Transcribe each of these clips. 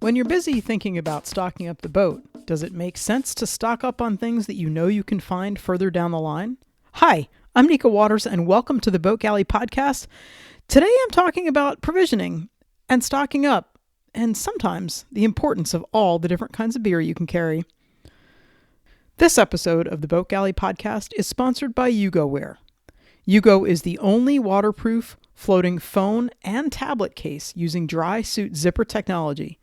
When you're busy thinking about stocking up the boat, does it make sense to stock up on things that you know you can find further down the line? Hi, I'm Nika Waters, and welcome to the Boat Galley Podcast. Today I'm talking about provisioning and stocking up, and sometimes the importance of all the different kinds of beer you can carry. This episode of the Boat Galley Podcast is sponsored by YugoWare. Yugo is the only waterproof floating phone and tablet case using dry suit zipper technology.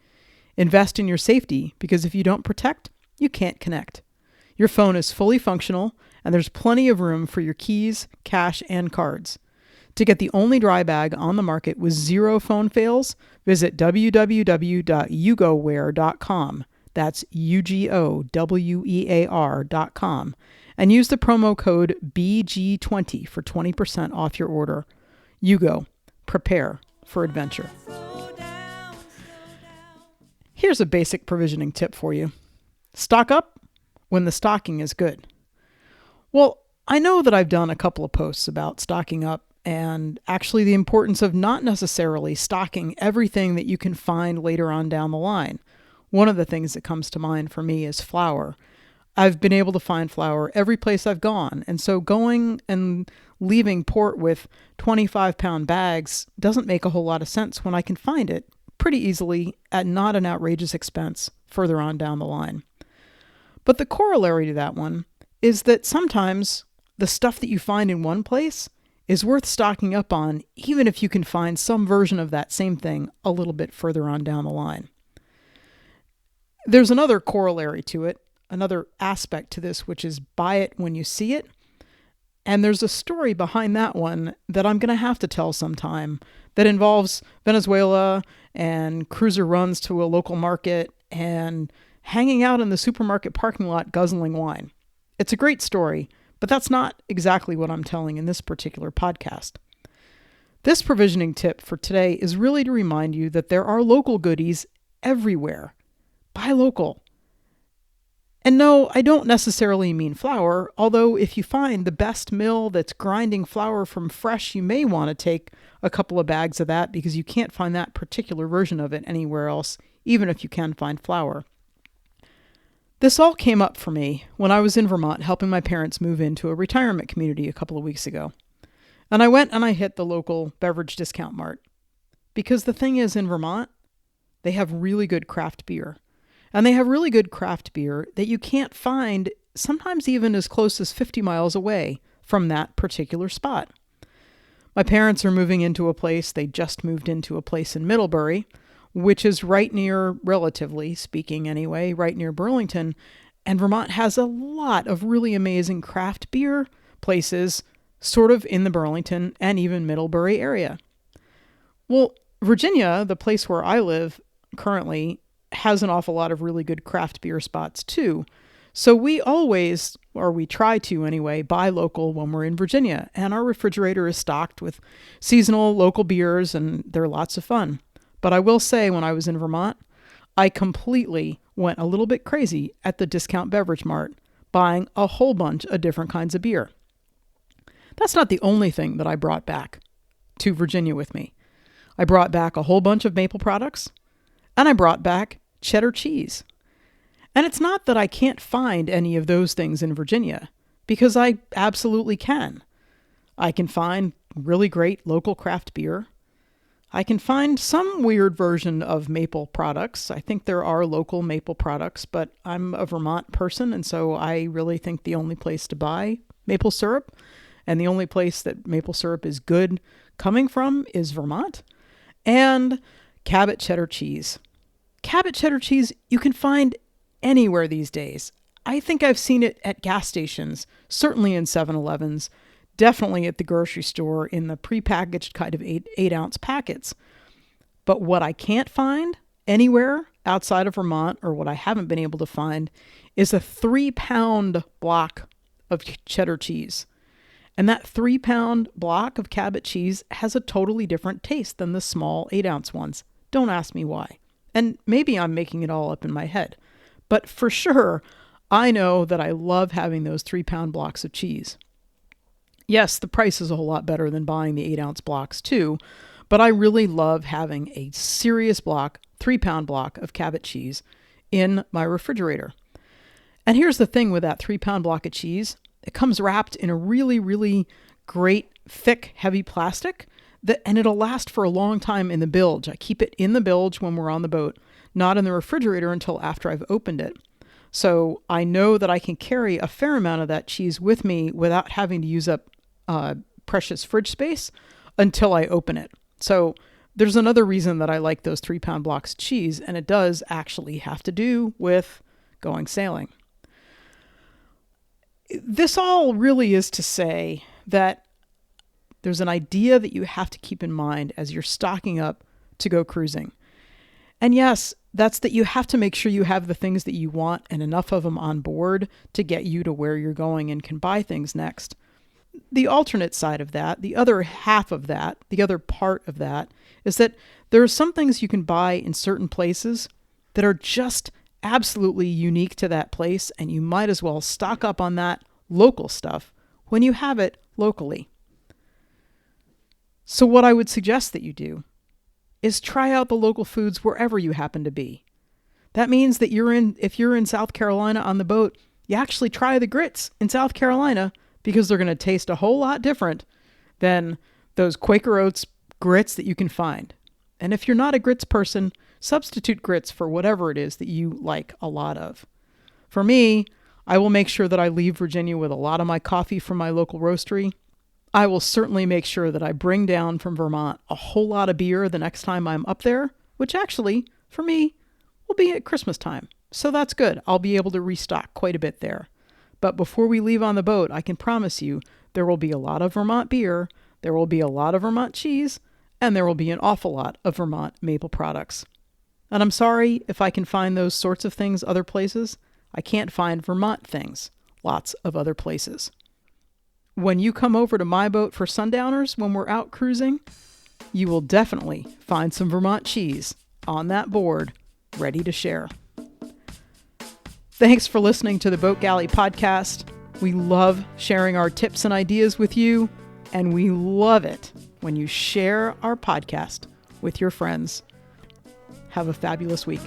Invest in your safety, because if you don't protect, you can't connect. Your phone is fully functional, and there's plenty of room for your keys, cash, and cards. To get the only dry bag on the market with zero phone fails, visit www.yugoware.com. That's UGOWEAR.com. And use the promo code BG20 for 20% off your order. Yugo. Prepare for adventure. Here's a basic provisioning tip for you. Stock up when the stocking is good. Well, I know that I've done a couple of posts about stocking up and actually the importance of not necessarily stocking everything that you can find later on down the line. One of the things that comes to mind for me is flour. I've been able to find flour every place I've gone, and so going and leaving port with 25-pound bags doesn't make a whole lot of sense when I can find it pretty easily at not an outrageous expense further on down the line. But the corollary to that one is that sometimes the stuff that you find in one place is worth stocking up on, even if you can find some version of that same thing a little bit further on down the line. There's another corollary to it, another aspect to this, which is buy it when you see it. And there's a story behind that one that I'm going to have to tell sometime that involves Venezuela and cruiser runs to a local market and hanging out in the supermarket parking lot guzzling wine. It's a great story, but that's not exactly what I'm telling in this particular podcast. This provisioning tip for today is really to remind you that there are local goodies everywhere. Buy local. And no, I don't necessarily mean flour, although if you find the best mill that's grinding flour from fresh, you may want to take a couple of bags of that because you can't find that particular version of it anywhere else, even if you can find flour. This all came up for me when I was in Vermont helping my parents move into a retirement community a couple of weeks ago. And I went and I hit the local beverage discount mart. Because the thing is, in Vermont, they have really good craft beer. And they have really good craft beer that you can't find sometimes even as close as 50 miles away from that particular spot. My parents are moving into a place, they just moved into a place in Middlebury, which is right near, relatively speaking anyway, right near Burlington. And Vermont has a lot of really amazing craft beer places sort of in the Burlington and even Middlebury area. Well, Virginia, the place where I live currently, has an awful lot of really good craft beer spots too. So we always, or we try to anyway, buy local when we're in Virginia. And our refrigerator is stocked with seasonal local beers and they're lots of fun. But I will say when I was in Vermont, I completely went a little bit crazy at the discount beverage mart, buying a whole bunch of different kinds of beer. That's not the only thing that I brought back to Virginia with me. I brought back a whole bunch of maple products and I brought back cheddar cheese. And it's not that I can't find any of those things in Virginia, because I absolutely can. I can find really great local craft beer. I can find some weird version of maple products. I think there are local maple products, but I'm a Vermont person, and so I really think the only place to buy maple syrup and the only place that maple syrup is good coming from is Vermont. And Cabot cheddar cheese. Cabot cheddar cheese you can find anywhere these days. I think I've seen it at gas stations, certainly in 7-Elevens, definitely at the grocery store in the prepackaged kind of 8-ounce packets. But what I can't find anywhere outside of Vermont, or what I haven't been able to find, is a 3-pound block of cheddar cheese. And that 3-pound block of Cabot cheese has a totally different taste than the small 8-ounce ones. Don't ask me why. And maybe I'm making it all up in my head. But for sure, I know that I love having those 3-pound blocks of cheese. Yes, the price is a whole lot better than buying the 8-ounce blocks too, but I really love having a serious block, 3-pound block of Cabot cheese in my refrigerator. And here's the thing with that 3-pound block of cheese. It comes wrapped in a really, really great, thick, heavy plastic, and it'll last for a long time in the bilge. I keep it in the bilge when we're on the boat, not in the refrigerator until after I've opened it. So I know that I can carry a fair amount of that cheese with me without having to use up precious fridge space until I open it. So there's another reason that I like those 3-pound blocks of cheese, and it does actually have to do with going sailing. This all really is to say that there's an idea that you have to keep in mind as you're stocking up to go cruising. And yes, that's that you have to make sure you have the things that you want and enough of them on board to get you to where you're going and can buy things next. The alternate side of that, the other half of that, the other part of that, is that there are some things you can buy in certain places that are just absolutely unique to that place, and you might as well stock up on that local stuff when you have it locally. So what I would suggest that you do is try out the local foods wherever you happen to be. That means that if you're in South Carolina on the boat, you actually try the grits in South Carolina because they're going to taste a whole lot different than those Quaker Oats grits that you can find. And if you're not a grits person, substitute grits for whatever it is that you like a lot of. For me, I will make sure that I leave Virginia with a lot of my coffee from my local roastery. I will certainly make sure that I bring down from Vermont a whole lot of beer the next time I'm up there, which actually, for me, will be at Christmas time. So that's good. I'll be able to restock quite a bit there. But before we leave on the boat, I can promise you there will be a lot of Vermont beer, there will be a lot of Vermont cheese, and there will be an awful lot of Vermont maple products. And I'm sorry if I can find those sorts of things other places. I can't find Vermont things lots of other places. When you come over to my boat for Sundowners when we're out cruising, you will definitely find some Vermont cheese on that board ready to share. Thanks for listening to the Boat Galley podcast. We love sharing our tips and ideas with you, and we love it when you share our podcast with your friends. Have a fabulous week.